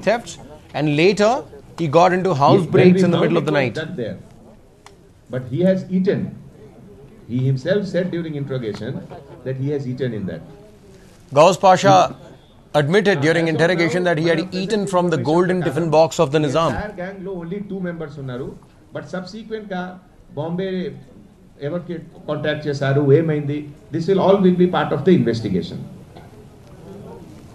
thefts, and later he got into house breaks in the middle of the night. There. But he has eaten. He himself said during interrogation that he has eaten in that. Gauss Pasha admitted during interrogation that he had eaten from the golden tiffin box of the Nizam. Entire gang lo only 2 members unnaru, but subsequent ka Bombay ever contact chesaru emaindi. This will be part of the investigation.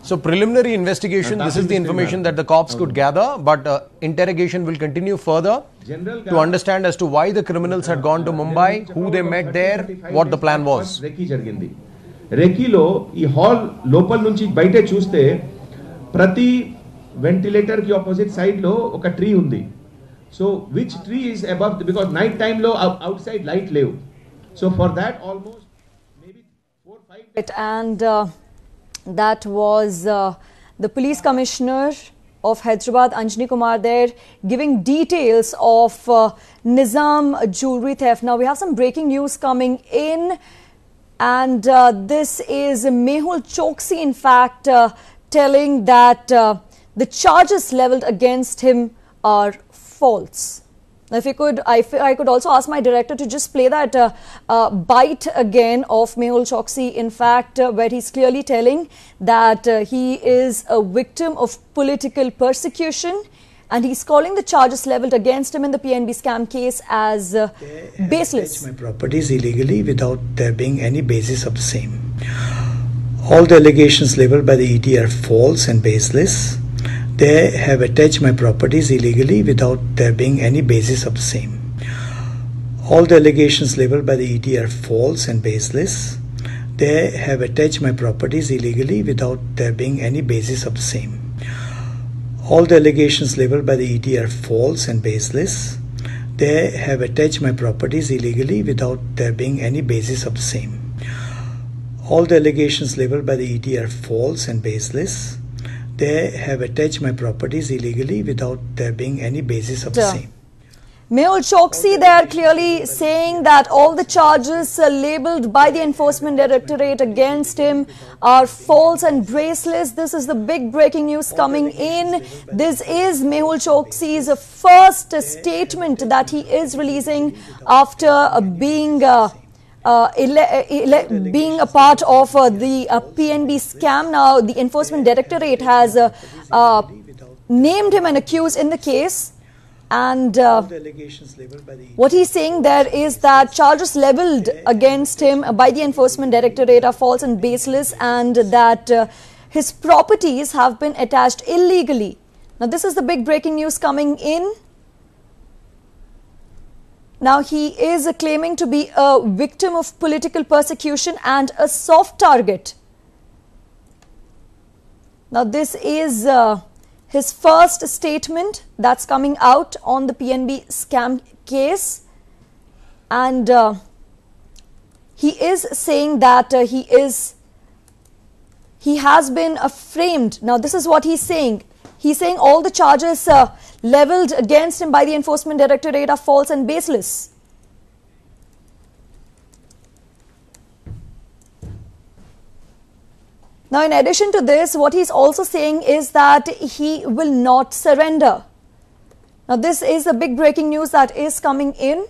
So preliminary investigation, this is the information that the cops could gather, but interrogation will continue further to understand as to why the criminals had gone to Mumbai, who they met there, what the plan was. Rekilo ఈ hall లోపల నుంచి బయటే చూస్తే ప్రతి ventilator కి opposite side లో ఒక tree ఉంది. So which tree is above because night time లో అవుట్ సైడ్ లైట్ లేవు. So for that almost maybe 4-5 and that was the police commissioner of Hyderabad, Anjani Kumar, there giving details of Nizam jewelry theft. Now we have some breaking news coming in, and this is Mehul Choksi in fact telling that the charges leveled against him are false. Now, if you could, I could also ask my director to just play that bite again of Mehul Choksi, in fact, where he's clearly telling that he is a victim of political persecution, and he's calling the charges leveled against him in the PNB scam case as baseless. My properties illegally without there being any basis of the same. All the allegations leveled by the ET are false and baseless. They have attached my properties illegally without there being any basis of the same. All the allegations leveled by the ET are false and baseless. They have attached my properties illegally without there being any basis of the same. All the allegations leveled by the ET are false and baseless. They have attached my properties illegally without there being any basis of the same. All the allegations leveled by the ET are false and baseless. They have attached my properties illegally without there being any basis of the same. Mehul Choksi there clearly saying that all the charges labelled by the Enforcement Directorate against him are false and baseless. This is the big breaking news coming in. This is Mehul Choksi's first statement that he is releasing after being being a part of the PNB scam. Now the Enforcement Directorate has named him an accused in the case, and what he's saying there is that charges leveled against him by the Enforcement Directorate are false and baseless, and that his properties have been attached illegally. Now this is the big breaking news coming in. Now he is claiming to be a victim of political persecution and a soft target. Now this is his first statement that's coming out on the PNB scam case, and he is saying that he has been framed. Now this is what he's saying. He's saying all the charges leveled against him by the Enforcement Directorate are false and baseless. Now, in addition to this, what he's also saying is that he will not surrender. Now, this is the big breaking news that is coming in.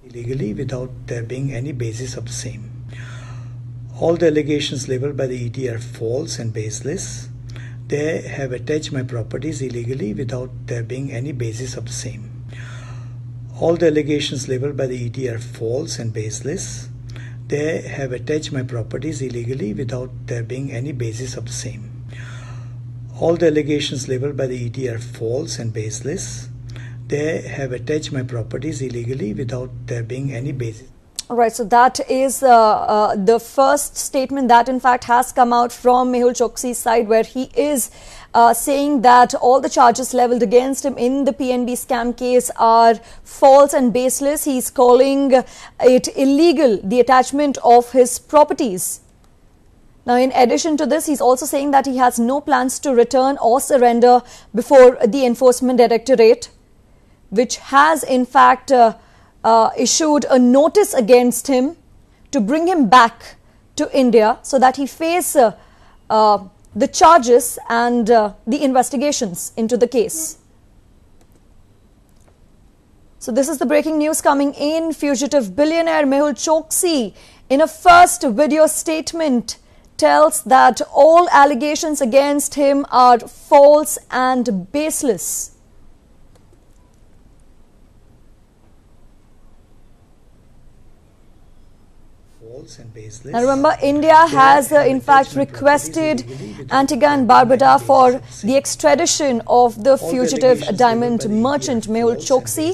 Illegally without there being any basis of the same. All the allegations leveled by the ET are false and baseless. They have attached my properties illegally without there being any basis of the same. All the allegations leveled by the ET are false and baseless. They have attached my properties illegally without there being any basis of the same. All the allegations leveled by the ET are false and baseless. They have attached my properties illegally without there being any basis. All right, so that is the first statement that in fact has come out from Mehul Choksi's side, where he is saying that all the charges leveled against him in the PNB scam case are false and baseless. He's calling it illegal, the attachment of his properties. Now, in addition to this, he's also saying that he has no plans to return or surrender before the Enforcement Directorate, which has in fact issued a notice against him to bring him back to India so that he face the charges and the investigations into the case. So this is the breaking news coming in. Fugitive billionaire Mehul Choksi, in a first video statement, tells that all allegations against him are false and baseless. Now remember, India has in fact requested Antigua and Barbuda for the extradition of the fugitive diamond merchant Mehul Choksi,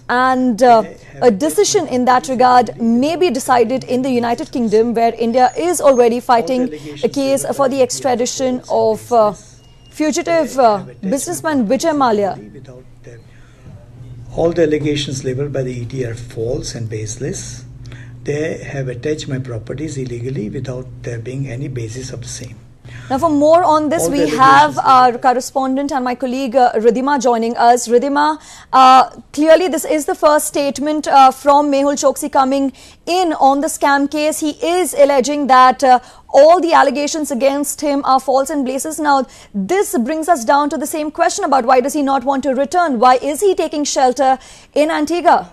and a decision in that regard may be decided in the United Kingdom, where India is already fighting a case for the extradition of fugitive businessman Vijay Mallya. All the allegations labelled by the ET are false and baseless. They have attached my properties illegally without there being any basis of the same. Now, for more on this, we have our correspondent and my colleague Ridhima joining us. Ridhima, clearly this is the first statement from Mehul Choksi coming in on the scam case. He is alleging that all the allegations against him are false and baseless. Now, this brings us down to the same question about why does he not want to return? Why is he taking shelter in Antigua?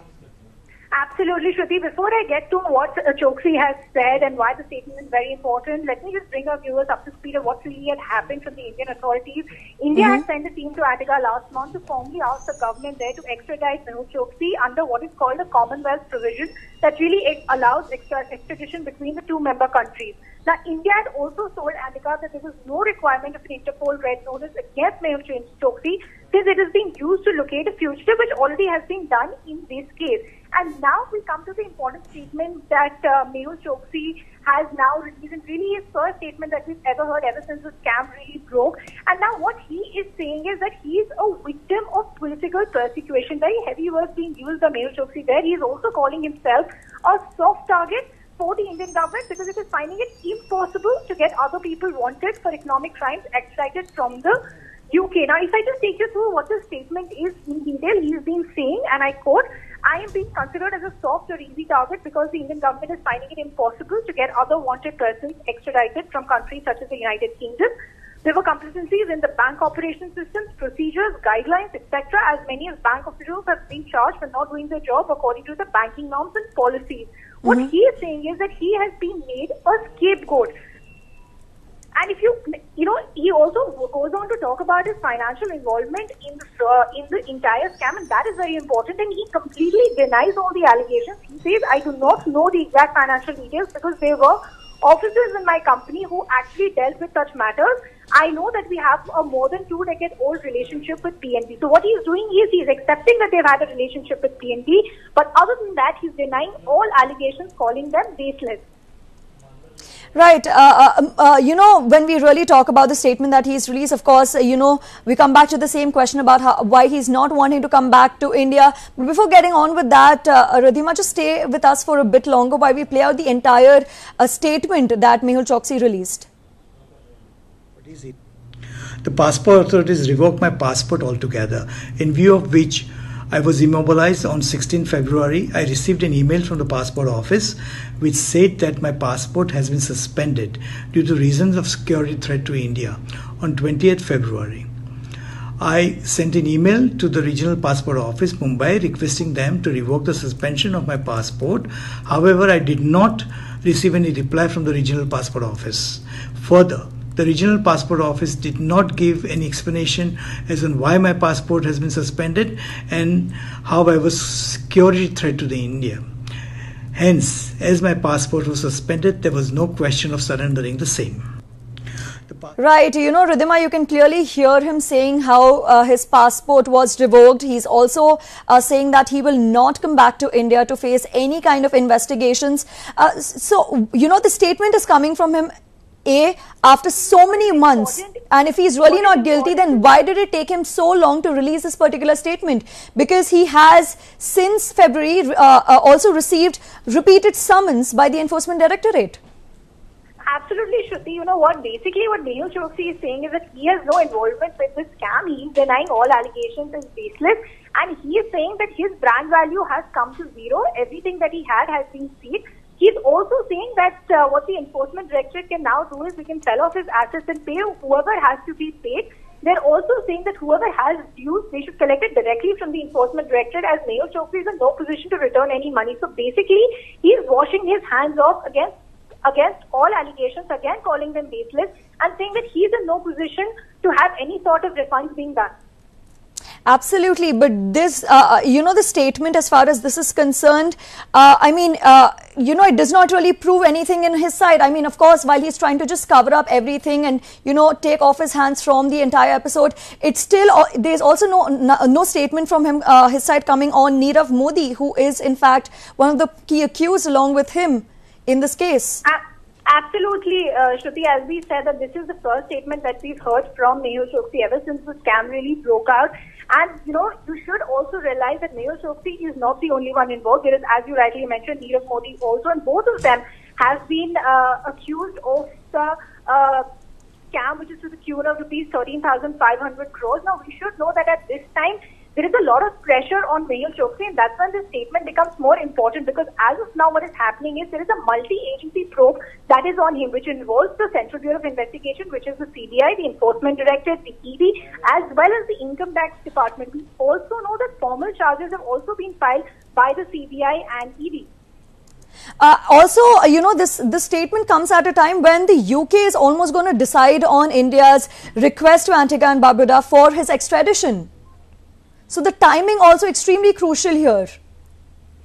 Absolutely, Shruti. Before I get to what Choksi has said and why the statement is very important, let me just bring our viewers up to speed of what really had happened from the Indian authorities. India had sent a team to Antigua last month to formally ask the government there to extradite Mehul Choksi under what is called a Commonwealth provision that really allows extradition between the two member countries. Now, India had also told Antigua that there was no requirement of an Interpol red notice against Mehul Choksi, since it is being used to locate a fugitive, which already has been done in this case. And now we come to the important statement that Mehul Choksi has now released, and really his first statement that we've ever heard ever since the scam really broke. And now what he is saying is that he is a victim of political persecution. Very heavy words being used by Mehul Choksi there. He is also calling himself a soft target for the Indian government because it is finding it impossible to get other people wanted for economic crimes extradited from the UK. Now, if I just take you through what the statement is in detail, he has been saying, and I quote, "I am being considered as a soft or easy target because the Indian government is finding it impossible to get other wanted persons extradited from countries such as the United Kingdom. There were complacencies in the bank operation systems, procedures, guidelines, etc. As many as bank officials have been charged for not doing their job according to the banking norms and policies." What he is saying is that he has been made a scapegoat. And if he also goes on to talk about his financial involvement in the entire scam, and that is very important. And he completely denies all the allegations. He says, "I do not know the exact financial details because there were officers in my company who actually dealt with such matters. I know that we have a more than 2-decade-old relationship with PNB." So what he is doing is he is accepting that they've had a relationship with PNB, but other than that, he's denying all allegations, calling them baseless. Right. When we really talk about the statement that he's released, of course, we come back to the same question about why he's not wanting to come back to India. But before getting on with that, Ridhima, just stay with us for a bit longer while we play out the entire statement that Mehul Choksi released. What is it? The passport authorities revoked my passport altogether, in view of which I was immobilized on 16 February. I received an email from the passport office which said that my passport has been suspended due to reasons of security threat to India on 20th February. I sent an email to the regional passport office, Mumbai, requesting them to revoke the suspension of my passport. However, I did not receive any reply from the regional passport office. Further, the regional passport office did not give any explanation as on why my passport has been suspended and how I was a security threat to the India. Hence, as my passport was suspended, there was no question of surrendering the same. Right, Ridhima, you can clearly hear him saying how his passport was revoked. He's also saying that he will not come back to India to face any kind of investigations. The statement is coming from him after so many months, and if he's really not guilty, then why did it take him so long to release this particular statement? Because he has since February also received repeated summons by the Enforcement Directorate. Absolutely, Shruti. You know what? Basically, what Mehul Choksi is saying is that he has no involvement with this scam. He is denying all allegations as baseless, and he is saying that his brand value has come to zero. Everything that he had has been seized. He's also saying that what the enforcement directorate can now do is we can sell off his assets and pay whoever has to be paid. They're also saying that whoever has dues, they should collect it directly from the enforcement directorate, as Mehul Choksi is in no position to return any money. So basically, he's washing his hands off against all allegations, again calling them baseless, and saying that he's in no position to have any sort of refunds being done. Absolutely, but this, the statement as far as this is concerned, it does not really prove anything in his side. I mean, of course, while he's trying to just cover up everything and, take off his hands from the entire episode, it's still, there's also no statement from him, his side coming on Nirav Modi, who is in fact one of the key accused along with him in this case. Absolutely, Shruti, as we said, that this is the first statement that we've heard from Mehul Choksi ever since the scam really broke out. And, you should also realize that Mehul Choksi is not the only one involved. There is, as you rightly mentioned, Nirav Modi also, and both of them have been accused of the scam, which is to the tune of rupees 13,500 crores. Now, we should know that at this time, there is a lot of pressure on Mehul Choksi, and that's when this statement becomes more important, because as of now what is happening is there is a multi-agency probe that is on him, which involves the Central Bureau of Investigation, which is the CBI, the Enforcement Directorate, the ED, as well as the Income Tax Department. We also know that formal charges have also been filed by the CBI and ED. This statement comes at a time when the UK is almost going to decide on India's request to Antigua and Barbuda for his extradition. So the timing also extremely crucial here.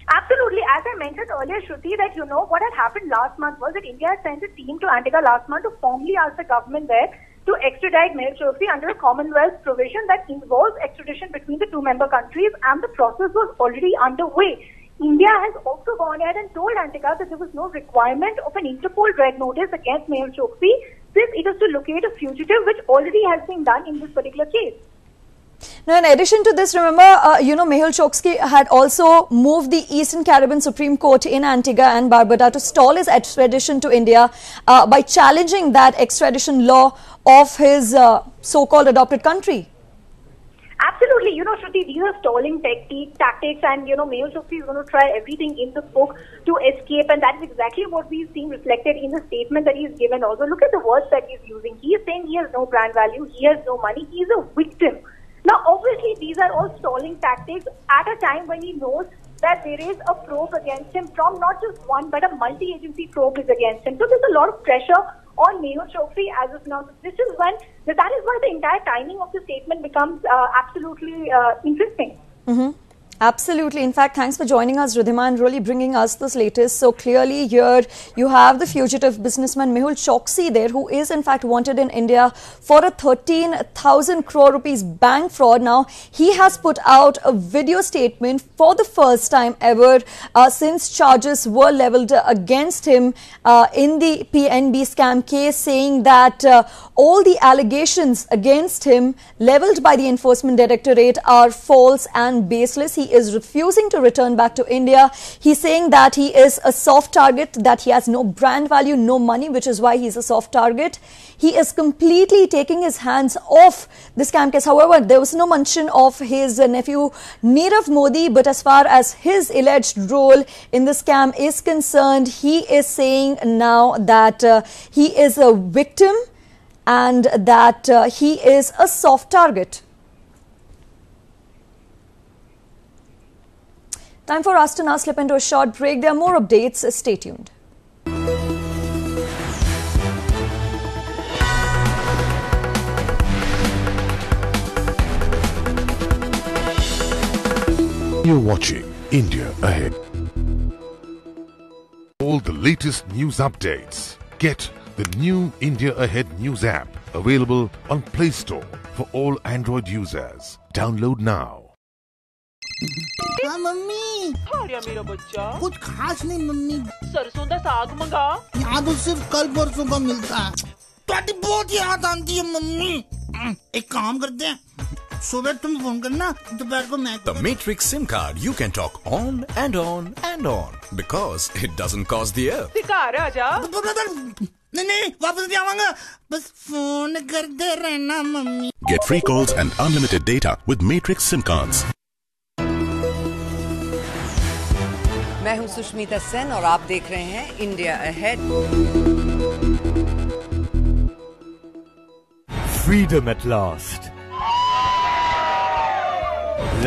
Absolutely. As I mentioned earlier, Shruti, that what had happened last month was that India had sent a team to Antigua last month to formally ask the government there to extradite Mehul Choksi under a Commonwealth provision that involves extradition between the two member countries, and the process was already underway. India has also gone ahead and told Antigua that there was no requirement of an Interpol red notice against Mehul Choksi, since it is to locate a fugitive, which already has been done in this particular case. Now, in addition to this, remember, Mehul Choksi had also moved the Eastern Caribbean Supreme Court in Antigua and Barbuda to stall his extradition to India by challenging that extradition law of his so-called adopted country. Absolutely. Shruti, these are stalling tactics, and, Mehul Choksi is going to try everything in the book to escape, and that's exactly what we've seen reflected in the statement that he's given. Also, look at the words that he's using. He is saying he has no brand value, he has no money, he's a victim. Now, obviously, these are all stalling tactics at a time when he knows that there is a probe against him from not just one, but a multi-agency probe is against him. So there's a lot of pressure on Mehul Choksi as of now. That is why the entire timing of the statement becomes absolutely interesting. Mm-hmm. Absolutely. In fact, thanks for joining us, Ridhima, and really bringing us this latest. So clearly here you have the fugitive businessman Mehul Choksi there, who is in fact wanted in India for a 13,000 crore rupees bank fraud. Now, he has put out a video statement for the first time ever since charges were leveled against him in the PNB scam case, saying that all the allegations against him leveled by the Enforcement Directorate are false and baseless. He is refusing to return back to India. He's saying that he is a soft target, that he has no brand value, no money, which is why he's a soft target. He is completely taking his hands off the scam case. However, there was no mention of his nephew Nirav Modi, but as far as his alleged role in the scam is concerned, he is saying now that he is a victim and that he is a soft target. Time for us to now slip into a short break. There are more updates. Stay tuned. You're watching India Ahead. All the latest news updates. Get the new India Ahead news app available on Play Store for all Android users. Download now. हाँ mummy क्या मेरा बच्चा कुछ खास नहीं mummy सरसों का साग मंगा यहाँ तो सिर्फ कल परसों का मिलता है तुम्हारी बहुत याद आती है मम्मी एक काम करते हैं सुबह तुम फोन करना दोपहर को मैं The Matrix SIM card you can talk on and on and on because it doesn't cost the air. घर आ जा नहीं वापस नहीं आऊंगा बस फोन करते रहना mummy Get free calls and unlimited data with Matrix SIM cards. मैं हूं सुष्मिता सेन और आप देख रहे हैं India ahead. Freedom at last.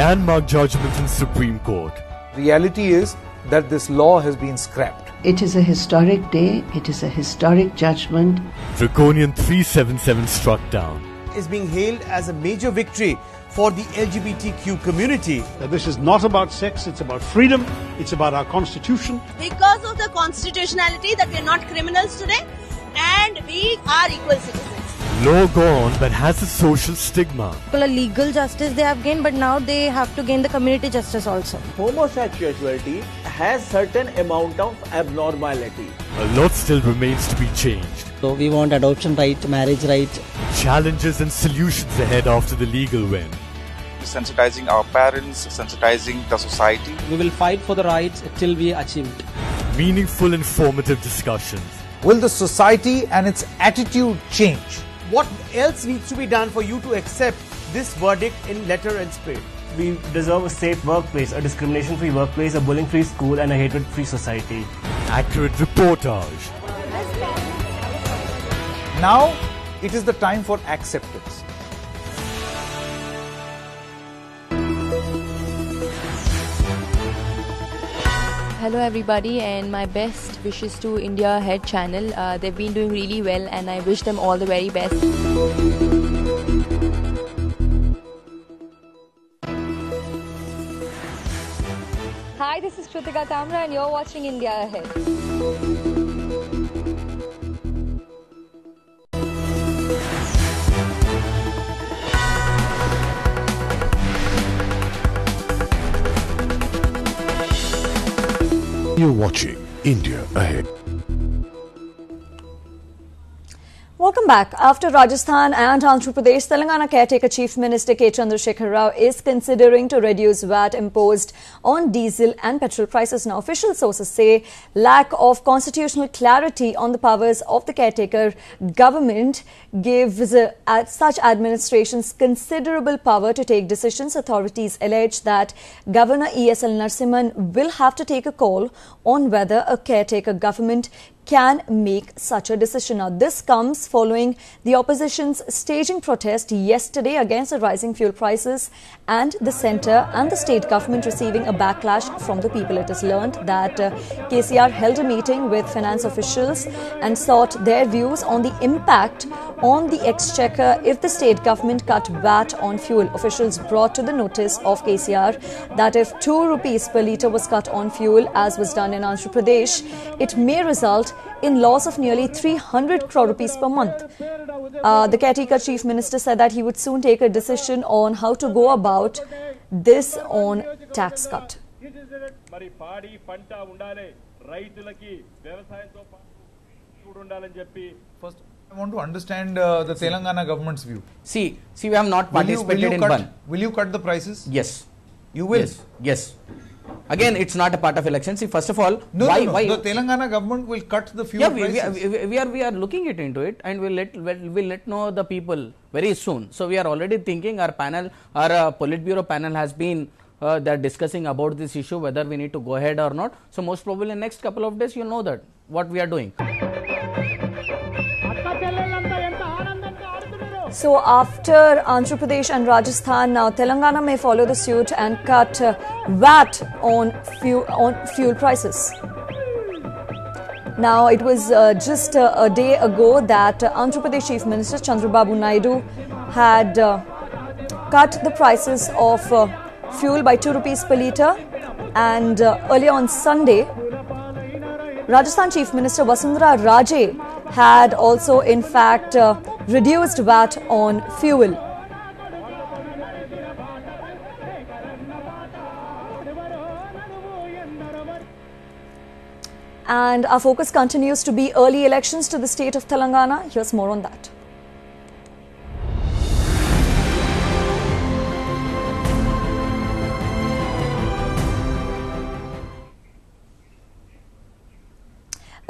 Landmark judgment in Supreme Court. Reality is that this law has been scrapped. It is a historic day. It is a historic judgment. Draconian 377 struck down. Is being hailed as a major victory for the LGBTQ community. This is not about sex, it's about freedom, it's about our constitution. Because of the constitutionality that we are not criminals today and we are equal citizens. Law gone but has a social stigma. Legal justice they have gained, but now they have to gain the community justice also. Homosexuality has certain amount of abnormality. A lot still remains to be changed. So we want adoption right, marriage right. Challenges and solutions ahead after the legal win. Sensitizing our parents, sensitizing the society. We will fight for the rights till we achieve it. Meaningful, informative discussions. Will the society and its attitude change? What else needs to be done for you to accept this verdict in letter and spirit? We deserve a safe workplace, a discrimination-free workplace, a bullying-free school and a hatred-free society. Accurate reportage. Now it is the time for acceptance. Hello everybody and my best wishes to India Ahead channel. They've been doing really well and I wish them all the very best. Hi, this is Kritika Kamra and you're watching India Ahead. You're watching India Ahead. Welcome back. After Rajasthan and Andhra Pradesh, Telangana caretaker Chief Minister K. Chandrasekhar Rao is considering to reduce VAT imposed on diesel and petrol prices. Now, official sources say lack of constitutional clarity on the powers of the caretaker government gives such administrations considerable power to take decisions. Authorities allege that Governor E.S.L. Narasimhan will have to take a call on whether a caretaker government can make such a decision. Now, this comes following the opposition's staging protest yesterday against the rising fuel prices and the centre and the state government receiving a backlash from the people. It is learned that KCR held a meeting with finance officials and sought their views on the impact on the exchequer if the state government cut VAT on fuel. Officials brought to the notice of KCR that if 2 rupees per litre was cut on fuel, as was done in Andhra Pradesh, it may result in loss of nearly 300 crore rupees per month. The caretaker chief minister said that he would soon take a decision on how to go about this on tax cut. First, I want to understand the Telangana government's view. See, we have not participated in one. Will you cut the prices? Yes. You will? Yes. Again, it's not a part of election. See, first of all, No. The Telangana government will cut the fuel prices. We are looking into it, and we'll let know the people very soon. So we are already thinking. Our Politburo panel has been they're discussing about this issue, whether we need to go ahead or not. So most probably in next couple of days, you'll know that what we are doing. So after Andhra Pradesh and Rajasthan, now Telangana may follow the suit and cut VAT on fuel prices. Now, it was just a day ago that Andhra Pradesh Chief Minister Chandrababu Naidu had cut the prices of fuel by 2 rupees per litre, and earlier on Sunday, Rajasthan Chief Minister Vasundhara Raje had also in fact reduced VAT on fuel. And our focus continues to be early elections to the state of Telangana. Here's more on that.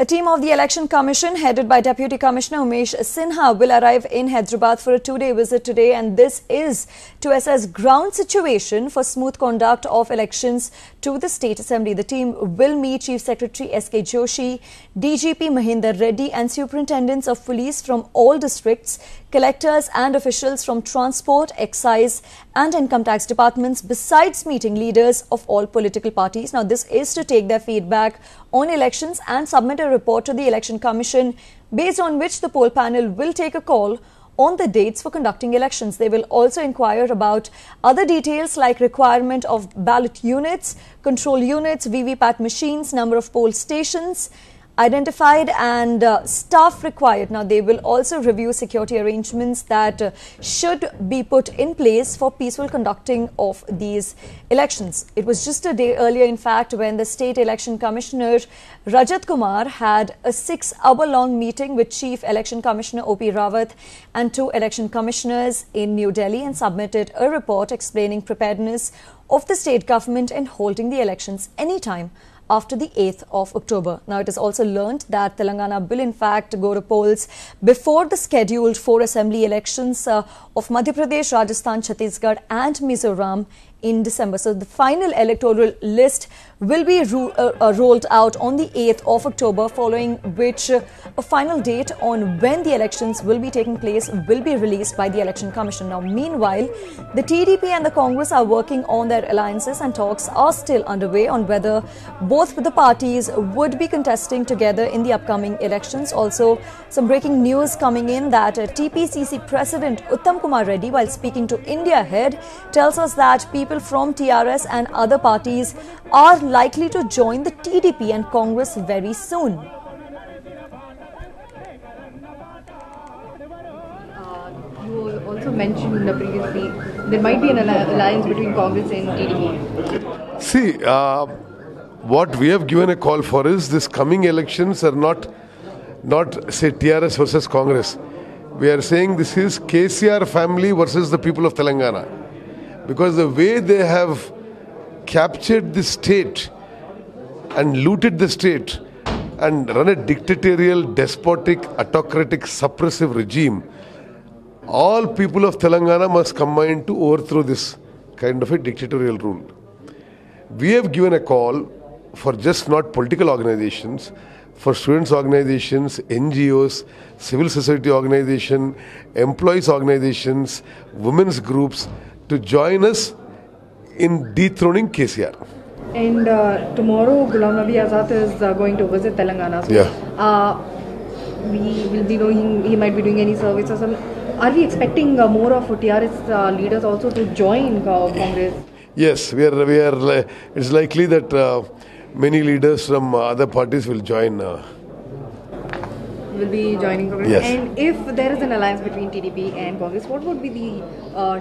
A team of the Election Commission headed by Deputy Commissioner Umesh Sinha will arrive in Hyderabad for a two-day visit today, and this is to assess ground situation for smooth conduct of elections to the State Assembly. The team will meet Chief Secretary S.K. Joshi, DGP Mahinder Reddy and superintendents of police from all districts, collectors and officials from transport, excise and income tax departments, besides meeting leaders of all political parties. Now, this is to take their feedback on elections and submit a report to the Election Commission, based on which the poll panel will take a call on the dates for conducting elections. They will also inquire about other details like requirement of ballot units, control units, VVPAT machines, number of poll stations identified and staff required. Now, they will also review security arrangements that should be put in place for peaceful conducting of these elections. It was just a day earlier, in fact, when the State Election Commissioner Rajat Kumar had a 6-hour-long meeting with Chief Election Commissioner O.P. Rawat and 2 election commissioners in New Delhi and submitted a report explaining preparedness of the state government in holding the elections anytime after the 8th of October. Now, it is also learnt that Telangana will in fact go to polls before the scheduled 4 assembly elections of Madhya Pradesh, Rajasthan, Chhattisgarh and Mizoram in December. So, the final electoral list will be rolled out on the 8th of October, following which a final date on when the elections will be taking place will be released by the Election Commission. Now, meanwhile, the TDP and the Congress are working on their alliances and talks are still underway on whether both the parties would be contesting together in the upcoming elections. Also, some breaking news coming in that TPCC President Uttam Kumar Reddy, while speaking to India Ahead, tells us that people from TRS and other parties are likely to join the TDP and Congress very soon. You also mentioned previously there might be an alliance between Congress and TDP. See, what we have given a call for is this coming elections are not say TRS versus Congress. We are saying this is KCR family versus the people of Telangana. Because the way they have captured the state and looted the state and run a dictatorial, despotic, autocratic, suppressive regime, all people of Telangana must combine to overthrow this kind of a dictatorial rule. We have given a call for just not political organizations, for students' organizations, NGOs, civil society organizations, employees' organizations, women's groups to join us in dethroning KCR. And tomorrow, Ghulam Nabi Azad is going to visit Telangana. So, we will be knowing he might be doing any services. Are we expecting more of TRS leaders also to join Congress? Yes, we are. It's likely that many leaders from other parties will join. Will be joining Congress. Yes. And if there is an alliance between TDP and Congress, what would be the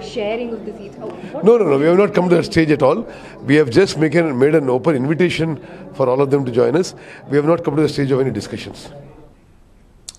sharing of the seats? No. We have not come to that stage at all. We have just made an open invitation for all of them to join us. We have not come to the stage of any discussions.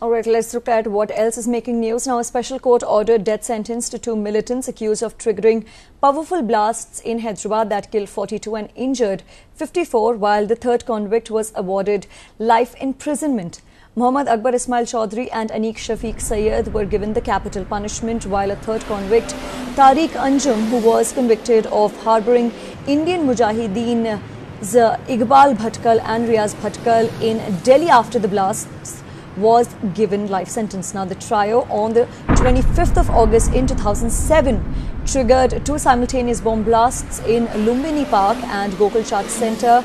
All right, let's look at what else is making news. Now, a special court ordered death sentence to 2 militants accused of triggering powerful blasts in Hyderabad that killed 42 and injured 54, while the third convict was awarded life imprisonment. Muhammad Akbar Ismail Chaudhry and Anik Shafiq Sayyed were given the capital punishment, while a third convict, Tariq Anjum, who was convicted of harbouring Indian Mujahideen Iqbal Bhatkal and Riaz Bhatkal in Delhi after the blasts, was given life sentence. Now, the trio on the 25th of August in 2007 triggered 2 simultaneous bomb blasts in Lumbini Park and Gokul Chat Centre,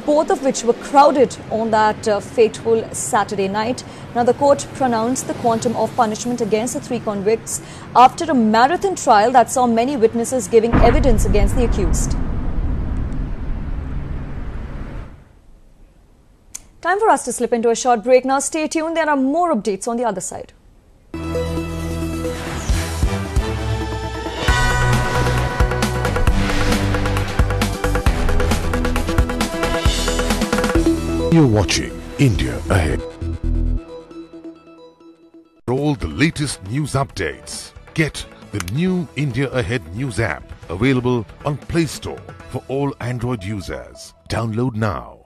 both of which were crowded on that fateful Saturday night. Now, the court pronounced the quantum of punishment against the 3 convicts after a marathon trial that saw many witnesses giving evidence against the accused. Time for us to slip into a short break. Now, stay tuned. There are more updates on the other side. You're watching India Ahead. For all the latest news updates, get the new India Ahead news app available on Play Store for all Android users. Download now.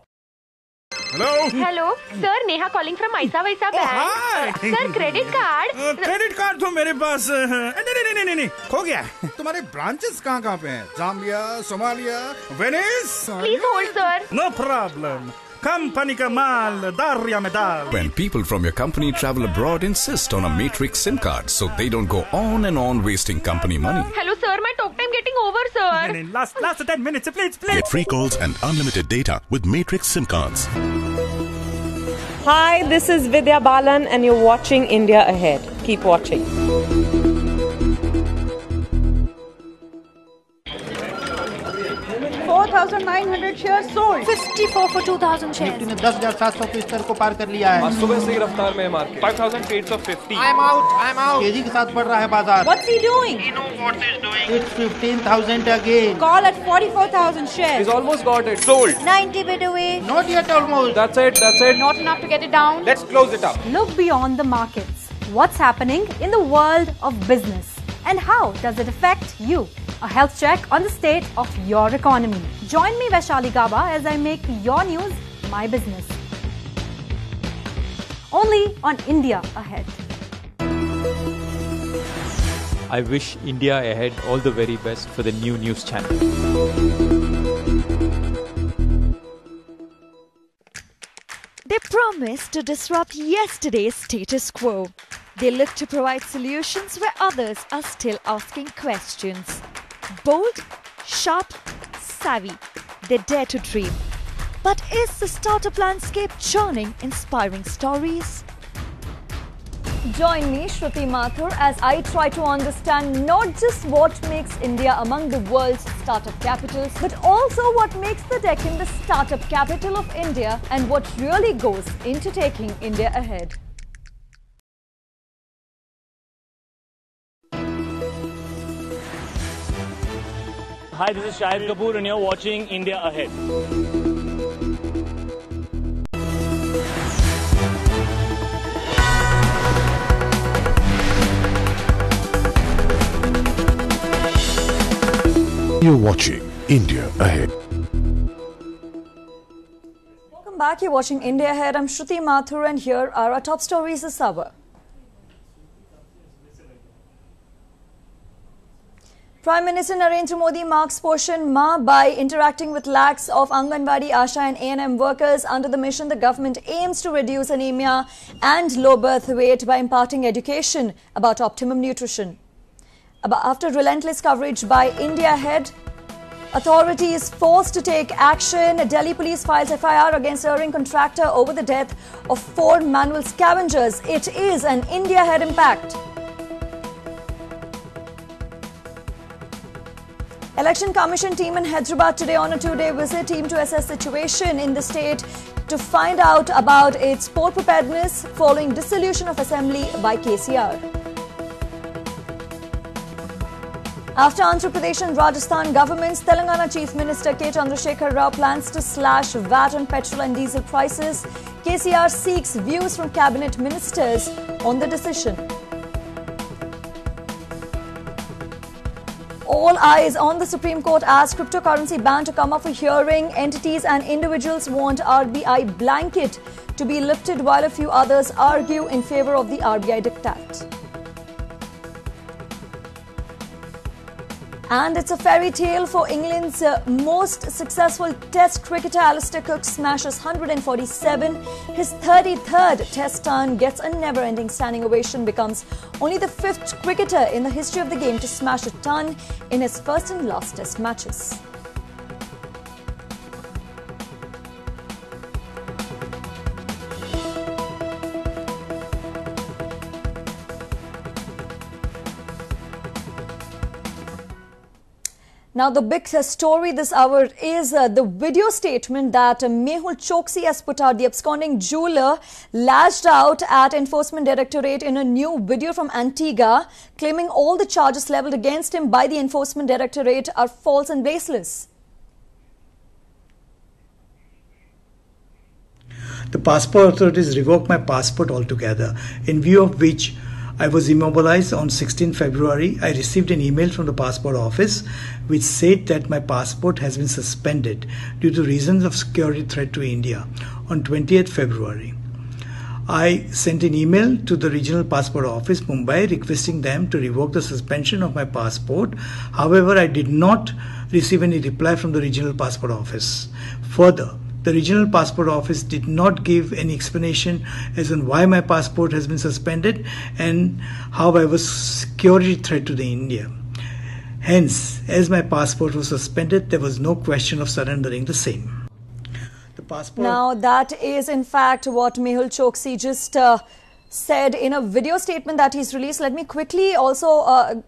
Hello? Hello, sir. Neha calling from Aisa Vaisa Bank. Hi. Sir, credit card. Credit card तो मेरे पास नहीं खो गया है। तुम्हारे branches कहाँ पे हैं? Zambia, Somalia, Venice? Please hold, sir. No problem. Company का माल दारिया में दाल। When people from your company travel abroad, insist on a Matrix SIM card so they don't go on and on wasting company money. Hello, sir. My talk time getting over, sir. Last 10 minutes, please. Get free calls and unlimited data with Matrix SIM cards. Hi, this is Vidya Balan and you're watching India Ahead. Keep watching. $4,900 shares sold. 54 for 2,000 shares. Nifty ने 10,700 के स्तर को पार कर लिया है। आज सुबह से ही रफ्तार में market 5,000 trades of 50. I'm out. तेजी के साथ बढ़ रहा है बाजार। What's he doing? You know what he's doing. It's 15,000 again. Call at 44,000 shares. He's almost got it. Sold. 90 bid away. Not yet almost. That's it. Not enough to get it down. Let's close it up. Look beyond the markets. What's happening in the world of business? And how does it affect you? A health check on the state of your economy. Join me, Vaishali Gaba, as I make your news my business. Only on India Ahead. I wish India Ahead all the very best for the new news channel. They promise to disrupt yesterday's status quo. They look to provide solutions where others are still asking questions. Bold, sharp, savvy. They dare to dream. But is the startup landscape churning inspiring stories? Join me, Shruti Mathur, as I try to understand not just what makes India among the world's startup capitals, but also what makes the Deccan the startup capital of India and what really goes into taking India ahead. Hi, this is Shahid Kapoor and you're watching India Ahead. You're watching India Ahead. Welcome back. You're watching India Ahead. I'm Shruti Mathur and here are our top stories this hour. Prime Minister Narendra Modi marks Poshan Ma by interacting with lakhs of Anganwadi, Asha and A&M workers. Under the mission, the government aims to reduce anemia and low birth weight by imparting education about optimum nutrition. After relentless coverage by India Ahead, authorities forced to take action. Delhi police files FIR against erring contractor over the death of 4 manual scavengers. It is an India Ahead impact. Election Commission team in Hyderabad today on a 2-day visit. Team to assess situation in the state to find out about its poor preparedness following dissolution of assembly by KCR. After Andhra Pradesh and Rajasthan governments, Telangana Chief Minister K. Chandrasekhar Rao plans to slash VAT on petrol and diesel prices. KCR seeks views from cabinet ministers on the decision. All eyes on the Supreme Court as cryptocurrency ban to come up for hearing. Entities and individuals want RBI blanket to be lifted while a few others argue in favour of the RBI diktat. And it's a fairy tale for England's most successful Test cricketer. Alistair Cook smashes 147. His 33rd Test ton gets a never-ending standing ovation. Becomes only the 5th cricketer in the history of the game to smash a ton in his first and last Test matches. Now, the big story this hour is the video statement that Mehul Choksi has put out. The absconding jeweler lashed out at Enforcement Directorate in a new video from Antigua, claiming all the charges levelled against him by the Enforcement Directorate are false and baseless. The passport authorities revoked my passport altogether, in view of which I was immobilized on 16 February. I received an email from the passport office which said that my passport has been suspended due to reasons of security threat to India on 20th February. I sent an email to the regional passport office, Mumbai, requesting them to revoke the suspension of my passport. However, I did not receive any reply from the regional passport office. Further, the regional passport office did not give any explanation as on why my passport has been suspended and how I was a security threat to the India. Hence, as my passport was suspended, there was no question of surrendering the same. Now, that is in fact what Mehul Choksi just said in a video statement that he's released. Let me quickly also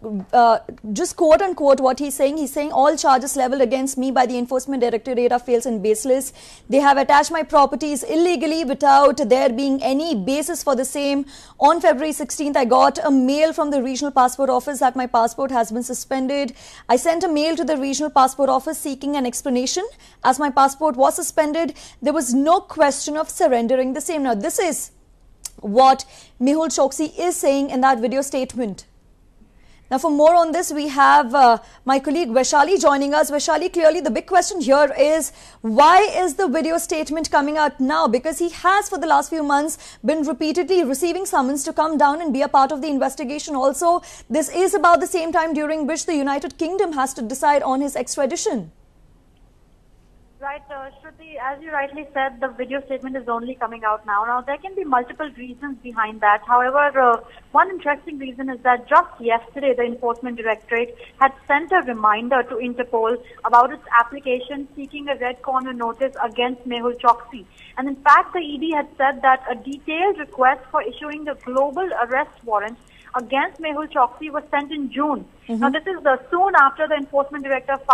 just quote unquote what he's saying. He's saying all charges leveled against me by the Enforcement Directorate are false and baseless. They have attached my properties illegally without there being any basis for the same. On February 16th, I got a mail from the Regional Passport Office that my passport has been suspended. I sent a mail to the Regional Passport Office seeking an explanation. As my passport was suspended, there was no question of surrendering the same. Now, this is what Mehul Choksi is saying in that video statement. Now, for more on this, we have my colleague Vaishali joining us. Vaishali, clearly the big question here is, why is the video statement coming out now? Because he has for the last few months been repeatedly receiving summons to come down and be a part of the investigation. Also, this is about the same time during which the United Kingdom has to decide on his extradition. Right, Shruti, as you rightly said, the video statement is only coming out now. Now, there can be multiple reasons behind that. However, one interesting reason is that just yesterday, the Enforcement Directorate had sent a reminder to Interpol about its application seeking a red corner notice against Mehul Choksi. And in fact, the ED had said that a detailed request for issuing the global arrest warrant against Mehul Choksi was sent in June. Now, this is soon after the Enforcement Directorate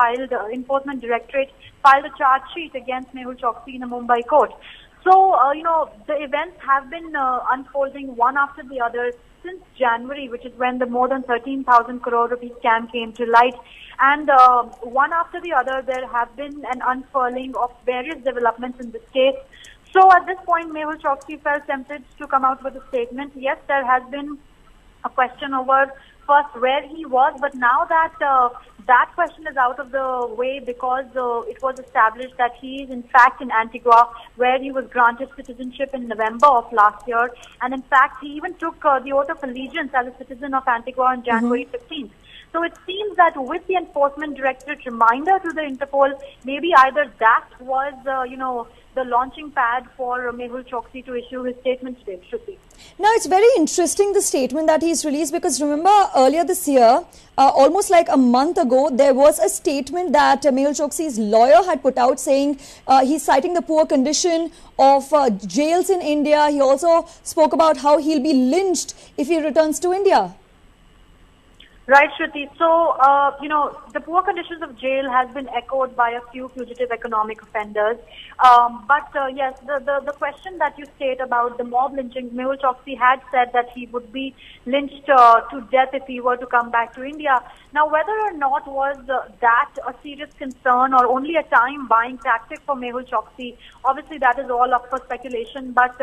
filed a charge sheet against Mehul Choksi in a Mumbai court. So, the events have been unfolding one after the other since January, which is when the more than 13,000 crore rupee scam came to light. And one after the other, there have been an unfurling of various developments in this case. So, at this point, Mehul Choksi felt tempted to come out with a statement. Yes, there has been a question over first where he was, but now that that question is out of the way because it was established that he is in fact in Antigua, where he was granted citizenship in November of last year, and in fact he even took the oath of allegiance as a citizen of Antigua on January 15th. So it seems that with the Enforcement Directorate reminder to the Interpol, maybe either that was, the launching pad for Mehul Choksi to issue his statement today, Shruti. Now, it's very interesting, the statement that he's released, because remember earlier this year, almost like a month ago, there was a statement that Mehul Choksi's lawyer had put out saying he's citing the poor condition of jails in India. He also spoke about how he'll be lynched if he returns to India. Right, Shruti. So, the poor conditions of jail has been echoed by a few fugitive economic offenders. Yes, the question that you state about the mob lynching, Mehul Choksi had said that he would be lynched to death if he were to come back to India. Now, whether or not was that a serious concern or only a time-buying tactic for Mehul Choksi, obviously that is all up for speculation. But,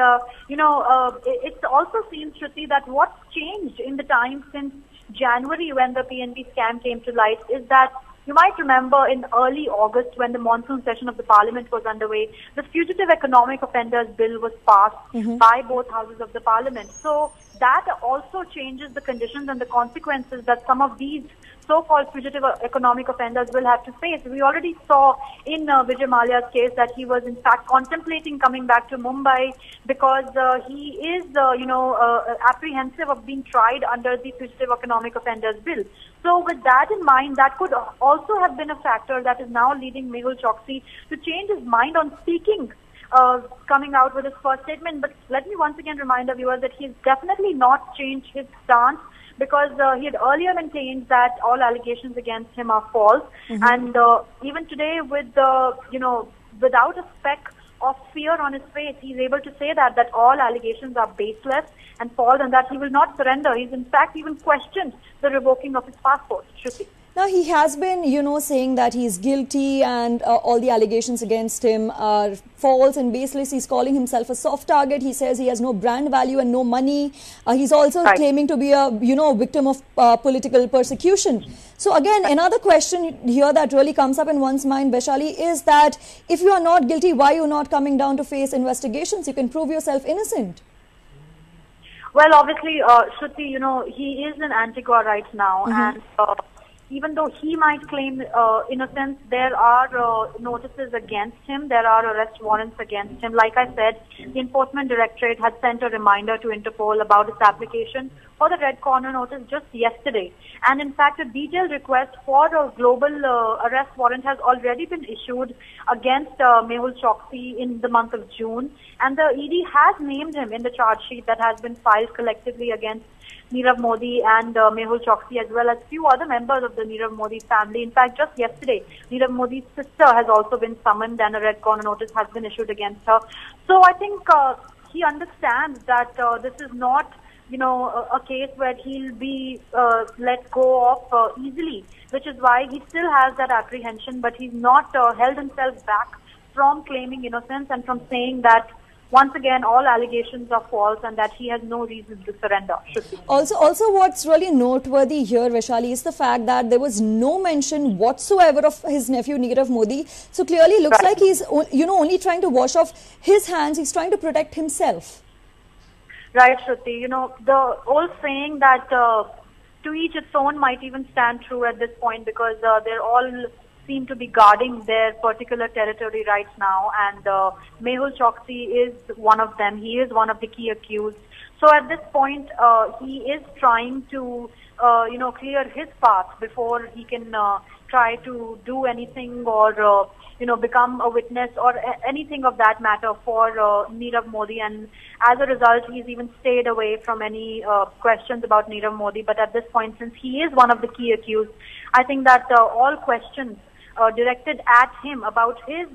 it also seems, Shruti, that what's changed in the time since January when the PNB scam came to light is that you might remember in early August when the monsoon session of the Parliament was underway, the Fugitive Economic Offenders Bill was passed by both houses of the Parliament. So that also changes the conditions and the consequences that some of these so-called fugitive economic offenders will have to face. We already saw in Vijay Mallya's case that he was in fact contemplating coming back to Mumbai because he is, apprehensive of being tried under the Fugitive Economic Offenders Bill. So with that in mind, that could also have been a factor that is now leading Mehul Choksi to change his mind on seeking coming out with his first statement. But let me once again remind our viewers that he's definitely not changed his stance, because he had earlier maintained that all allegations against him are false. And even today, with without a speck of fear on his face, he's able to say that all allegations are baseless and false, and that he will not surrender. He's in fact even questioned the revoking of his passport. Shruti. Now, he has been, saying that he's guilty and all the allegations against him are false and baseless. He's calling himself a soft target. He says he has no brand value and no money. He's also claiming to be a, victim of political persecution. So again, another question here that really comes up in one's mind, Vaishali, is that if you are not guilty, why are you not coming down to face investigations? You can prove yourself innocent. Well, obviously, Shruti, he is in Antigua right now, and even though he might claim innocence, there are notices against him. There are arrest warrants against him. Like I said, the Enforcement Directorate had sent a reminder to Interpol about his application for the Red Corner notice just yesterday. And in fact, a detailed request for a global arrest warrant has already been issued against Mehul Choksi in the month of June. And the ED has named him in the charge sheet that has been filed collectively against Nirav Modi and Mehul Choksi, as well as few other members of the Nirav Modi family. In fact, just yesterday, Nirav Modi's sister has also been summoned and a Red Corner notice has been issued against her. So I think he understands that this is not, a case where he'll be let go of easily, which is why he still has that apprehension, but he's not held himself back from claiming innocence and from saying that once again, all allegations are false and that he has no reason to surrender. Also, what's really noteworthy here, Vaishali, is the fact that there was no mention whatsoever of his nephew Nirav Modi. So clearly looks like he's, only trying to wash off his hands. He's trying to protect himself. Right, Shruti. The old saying that to each its own might even stand true at this point, because they're all seem to be guarding their particular territory right now, and Mehul Choksi is one of them. He is one of the key accused. So at this point, he is trying to, clear his path before he can try to do anything or, become a witness or anything of that matter for Nirav Modi. And as a result, he's even stayed away from any questions about Nirav Modi. But at this point, since he is one of the key accused, I think that all questions directed at him about his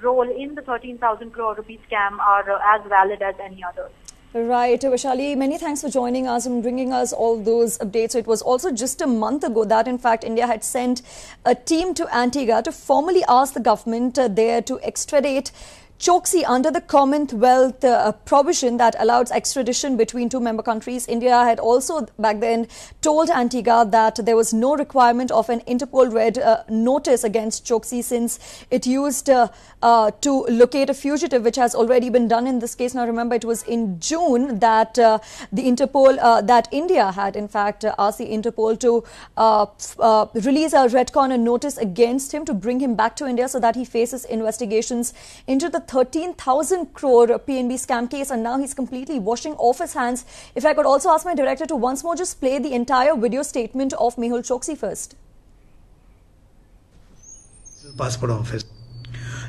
role in the 13,000 crore rupee scam are as valid as any others. Right, Vaishali, many thanks for joining us and bringing us all those updates. So it was also just a month ago that, in fact, India had sent a team to Antigua to formally ask the government there to extradite Choksi under the Commonwealth provision that allowed extradition between two member countries. India had also back then told Antigua that there was no requirement of an Interpol red notice against Choksi, since it used to locate a fugitive, which has already been done in this case. Now remember, it was in June that the Interpol, that India had in fact asked the Interpol to release a red corner notice against him to bring him back to India so that he faces investigations into the 13,000 crore PNB scam case, and now he's completely washing off his hands. If I could also ask my director to once more just play the entire video statement of Mehul Choksi first. Passport office.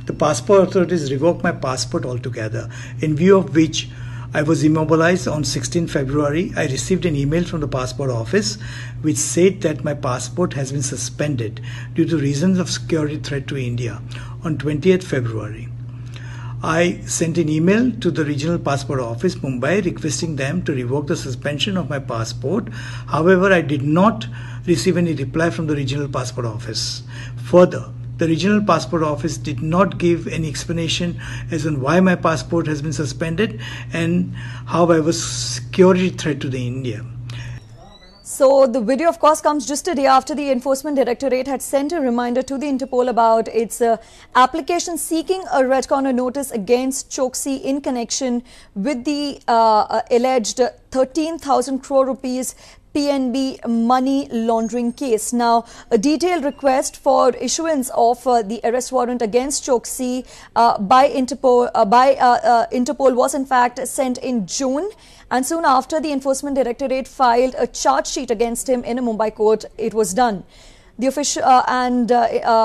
The passport authorities revoked my passport altogether, in view of which I was immobilized on 16 February. I received an email from the passport office which said that my passport has been suspended due to reasons of security threat to India on 20th February. I sent an email to the Regional Passport Office, Mumbai, requesting them to revoke the suspension of my passport. However, I did not receive any reply from the Regional Passport Office. Further, the Regional Passport Office did not give any explanation as on why my passport has been suspended and how I was a security threat to the India. So the video, of course, comes just a day after the Enforcement Directorate had sent a reminder to the Interpol about its application seeking a red corner notice against Choksi in connection with the alleged 13,000 crore rupees PNB money laundering case. Now, a detailed request for issuance of the arrest warrant against Choksi by Interpol was in fact sent in June. And soon after, the Enforcement Directorate filed a charge sheet against him in a Mumbai court. It was done. The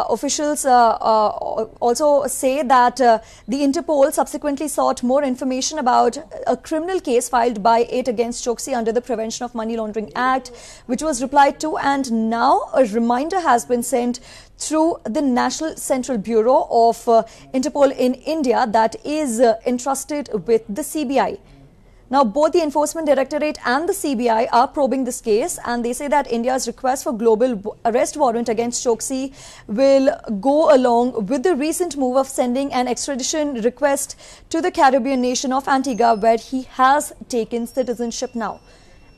officials also say that the Interpol subsequently sought more information about a criminal case filed by it against Choksi under the Prevention of Money Laundering Act, which was replied to, and now a reminder has been sent through the National Central Bureau of Interpol in India that is entrusted with the CBI. Now, both the Enforcement Directorate and the CBI are probing this case, and they say that India's request for global arrest warrant against Choksi will go along with the recent move of sending an extradition request to the Caribbean nation of Antigua, where he has taken citizenship now.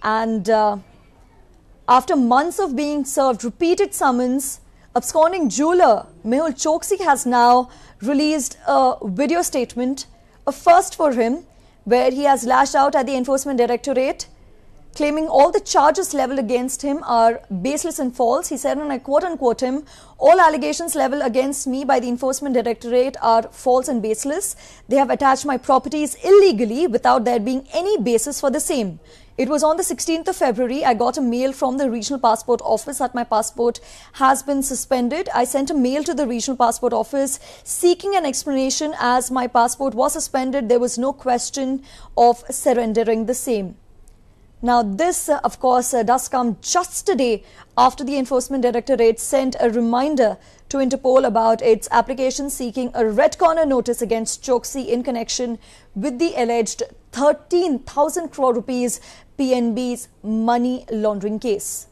And after months of being served repeated summons, absconding jeweler Mehul Choksi has now released a video statement, a first for him, where he has lashed out at the Enforcement Directorate, claiming all the charges leveled against him are baseless and false. He said, and I quote-unquote him, all allegations leveled against me by the Enforcement Directorate are false and baseless. They have attached my properties illegally without there being any basis for the same. It was on the 16th of February, I got a mail from the Regional Passport Office that my passport has been suspended. I sent a mail to the Regional Passport Office seeking an explanation as my passport was suspended. There was no question of surrendering the same. Now, this, of course, does come just a day after the Enforcement Directorate sent a reminder to Interpol about its application seeking a red corner notice against Choksi in connection with the alleged 13,000 crore rupees PNB's money laundering case.